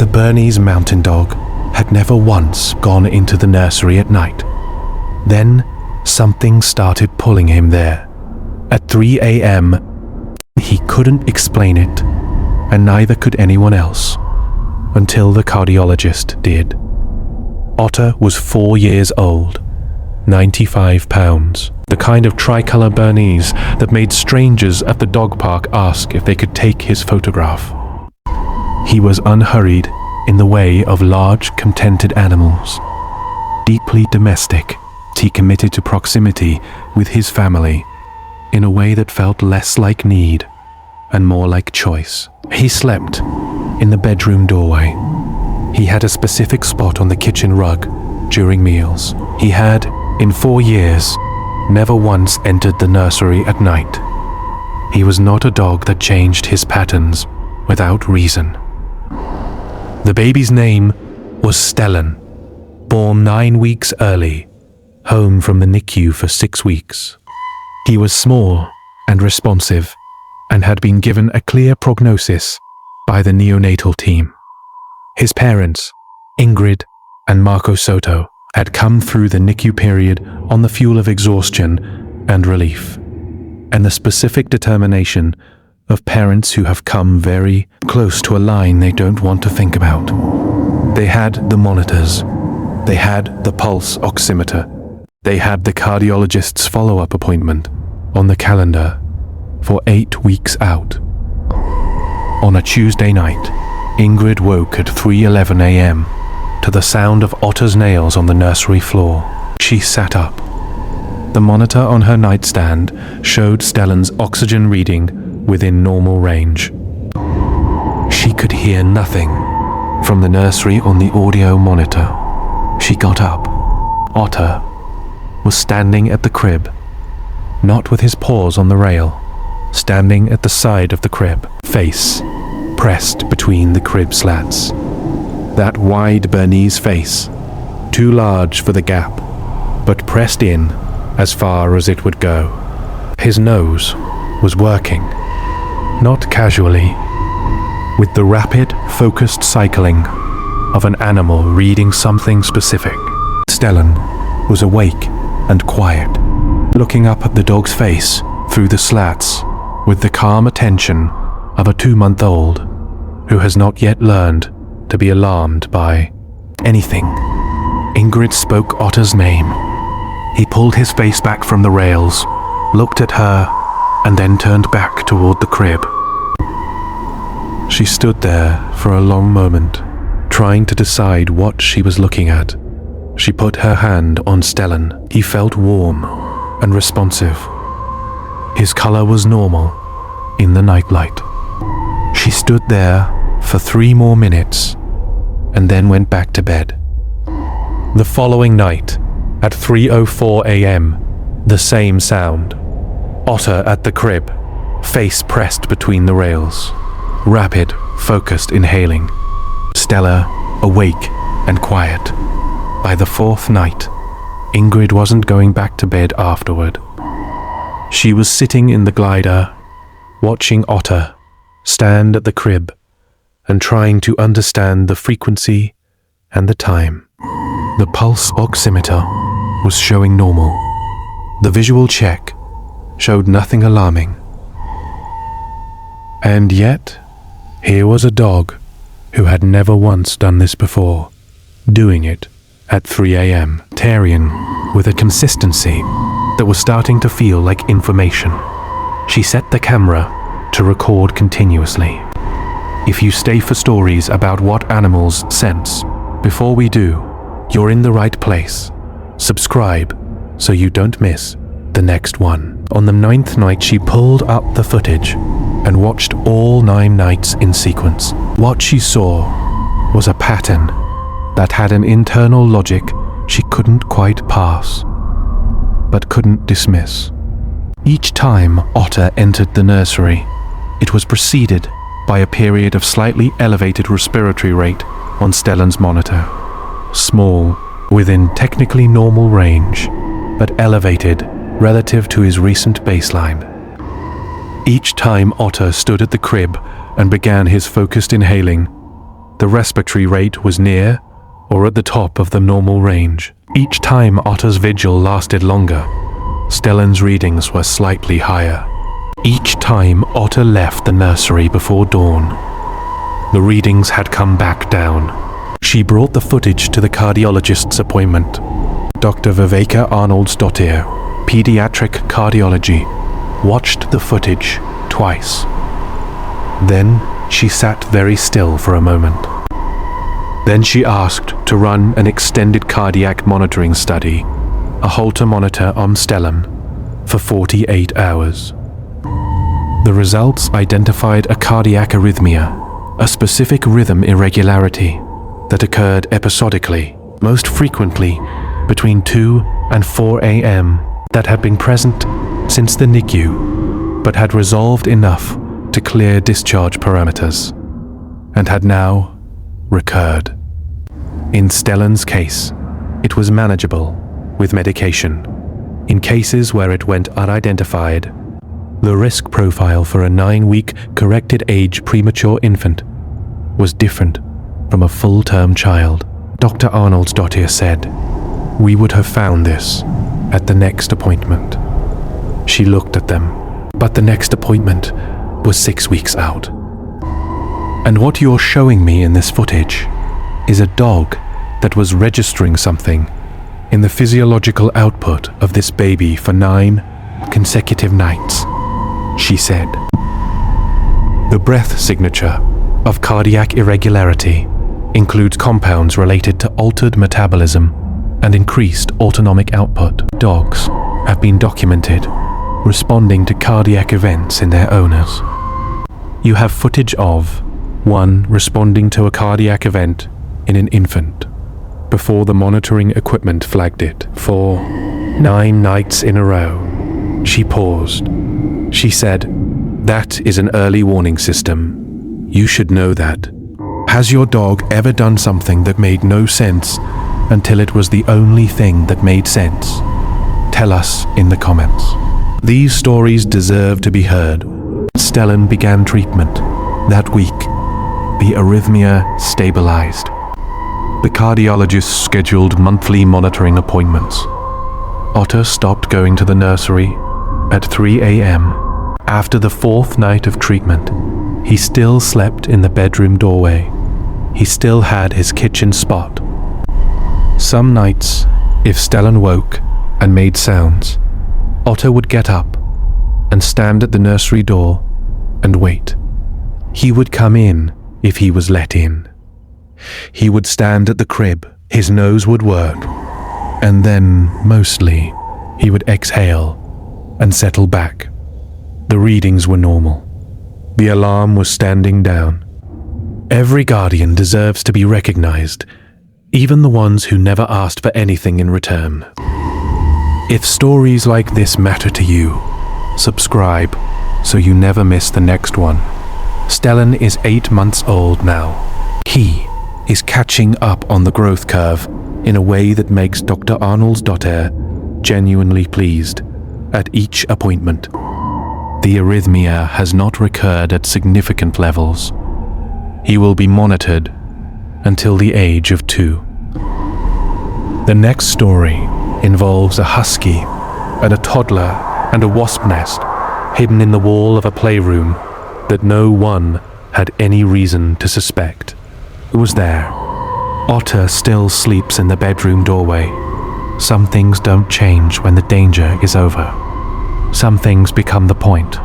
The Bernese mountain dog had never once gone into the nursery at night. Then something started pulling him there. At 3 a.m., he couldn't explain it, and neither could anyone else, until the cardiologist did. Otter was 4 years old, 95 pounds, the kind of tricolour Bernese that made strangers at the dog park ask if they could take his photograph. He was unhurried in the way of large, contented animals. Deeply domestic, he committed to proximity with his family in a way that felt less like need and more like choice. He slept in the bedroom doorway. He had a specific spot on the kitchen rug during meals. He had, in 4 years, never once entered the nursery at night. He was not a dog that changed his patterns without reason. The baby's name was Stellan, born 9 weeks early, home from the NICU for 6 weeks. He was small and responsive and had been given a clear prognosis by the neonatal team. His parents, Ingrid and Marco Soto, had come through the NICU period on the fuel of exhaustion and relief, and the specific determination of parents who have come very close to a line they don't want to think about. They had the monitors, they had the pulse oximeter, they had the cardiologist's follow-up appointment on the calendar for 8 weeks out. On a Tuesday night, Ingrid woke at 3:11 a.m. to the sound of Otter's nails on the nursery floor. She sat up. The monitor on her nightstand showed Stellan's oxygen reading within normal range. She could hear nothing from the nursery on the audio monitor. She got up. Otter was standing at the crib, not with his paws on the rail, standing at the side of the crib, face pressed between the crib slats. That wide Bernese face, too large for the gap, but pressed in as far as it would go. His nose was working, not casually, with the rapid, focused cycling of an animal reading something specific. Stellan was awake and quiet, looking up at the dog's face through the slats with the calm attention of a 2-month-old who has not yet learned to be alarmed by anything. Ingrid spoke Otter's name. He pulled his face back from the rails, looked at her, and then turned back toward the crib. She stood there for a long moment, trying to decide what she was looking at. She put her hand on Stellan. He felt warm and responsive. His color was normal in the nightlight. She stood there for 3 more minutes and then went back to bed. The following night, at 3:04 a.m., the same sound. Otter at the crib, face pressed between the rails. Rapid, focused inhaling. Stella awake and quiet. By the 4th night, Ingrid wasn't going back to bed afterward. She was sitting in the glider, watching Otter stand at the crib and trying to understand the frequency and the time. The pulse oximeter was showing normal. The visual check showed nothing alarming. And yet, here was a dog who had never once done this before, doing it at 3 a.m. Terrian, with a consistency that was starting to feel like information. She set the camera to record continuously. If you stay for stories about what animals sense, before we do, you're in the right place. Subscribe so you don't miss the next one. On the 9th night, she pulled up the footage and watched all 9 nights in sequence. What she saw was a pattern that had an internal logic she couldn't quite pass, but couldn't dismiss. Each time Otter entered the nursery, it was preceded by a period of slightly elevated respiratory rate on Stellan's monitor. Small, within technically normal range, but elevated relative to his recent baseline. Each time Otter stood at the crib and began his focused inhaling, The respiratory rate was near or at the top of the normal range. Each time Otter's vigil lasted longer, Stellan's readings were slightly higher. Each time Otter left the nursery before dawn, the readings had come back down. She brought the footage to the cardiologist's appointment. Dr. Viveka Arnoldsdottir, pediatric cardiology, watched the footage twice. Then she sat very still for a moment. Then she asked to run an extended cardiac monitoring study, a Holter monitor on Stellan, for 48 hours. The results identified a cardiac arrhythmia, a specific rhythm irregularity that occurred episodically, most frequently between 2 and 4 a.m., that had been present since the NICU, but had resolved enough to clear discharge parameters, and had now recurred. In Stellan's case, it was manageable with medication. In cases where it went unidentified, the risk profile for a 9-week corrected age premature infant was different from a full-term child. Dr. Arnoldsdottir said, "We would have found this at the next appointment." She looked at them, but the next appointment was 6 weeks out. And what you're showing me in this footage is a dog that was registering something in the physiological output of this baby for 9 consecutive nights, she said. The breath signature of cardiac irregularity includes compounds related to altered metabolism and increased autonomic output. Dogs have been documented responding to cardiac events in their owners. You have footage of one responding to a cardiac event in an infant before the monitoring equipment flagged it for 9 nights in a row. She paused. She said, "That is an early warning system. You should know that. Has your dog ever done something that made no sense until it was the only thing that made sense? Tell us in the comments." These stories deserve to be heard. Stellan began treatment. That week, the arrhythmia stabilized. The cardiologist scheduled monthly monitoring appointments. Otter stopped going to the nursery at 3 a.m. After the 4th night of treatment, he still slept in the bedroom doorway. He still had his kitchen spot. Some nights, if Stellan woke and made sounds, Otter would get up and stand at the nursery door and wait. He would come in if he was let in. He would stand at the crib, his nose would work, and then, mostly, he would exhale and settle back. The readings were normal. The alarm was standing down. Every guardian deserves to be recognized, even the ones who never asked for anything in return. If stories like this matter to you, subscribe so you never miss the next one. Stellan is 8 months old now. He is catching up on the growth curve in a way that makes Dr. Arnoldsdottir genuinely pleased at each appointment. The arrhythmia has not recurred at significant levels. He will be monitored until the age of 2. The next story involves a husky and a toddler and a wasp nest hidden in the wall of a playroom that no one had any reason to suspect. It was there. Otter still sleeps in the bedroom doorway. Some things don't change when the danger is over. Some things become the point.